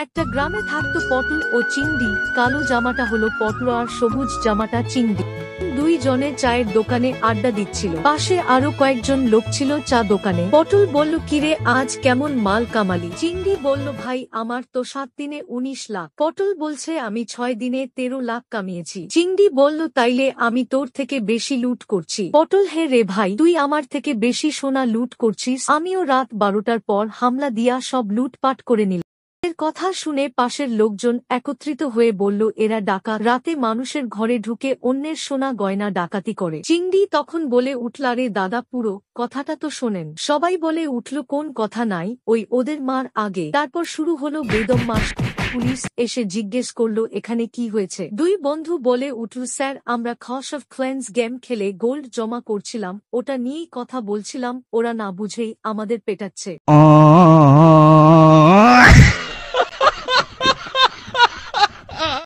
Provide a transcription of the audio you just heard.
একটা গ্রামে থাকতো পটল ও চিংড়ি। কালো জামাটা হলো পটল আর সবুজ জামাটা চিংড়ি। দুই জনে চায়ের দোকানে আড্ডা দিচ্ছিল। পাশে আরো কয়েকজন লোক ছিল চা দোকানে। পটল বলল, কিরে আজ কেমন মাল কামালি? চিংড়ি বলল, ভাই আমার তো 7 দিনে 19 লাখ। পটল বলছে, আমি 6 দিনে 13 লাখ কামিয়েছি। চিংড়ি বলল, তাইলে আমি তোর থেকে বেশি লুট করছি। পটল, হে রে ভাই, তুই আমার থেকে বেশি সোনা লুট করছিস। আমিও রাত 12টার পর হামলা দিয়া সব লুটপাট করে নিলাম। এর কথা শুনে পাশের লোকজন একত্রিত হয়ে বলল, এরা ডাকাত, রাতে মানুষের ঘরে ঢুকে অন্যের সোনা গয়না ডাকাতি করে। চিংড়ি তখন বলে উঠল, আরে দাদা, পুরো কথাটা তো শোনেন। সবাই বলে উঠল, কোন কথা নাই, ওই ওদের মার আগে। তারপর শুরু হলো বেদম মার। পুলিশ এসে জিজ্ঞেস করলো, এখানে কি হয়েছে? দুই বন্ধু বলে উঠল, স্যার, আমরা ক্ল্যাশ অফ ক্ল্যান্স গেম খেলে গোল্ড জমা করছিলাম, ওটা নিয়েই কথা বলছিলাম। ওরা না বুঝেই আমাদের পেটাচ্ছে।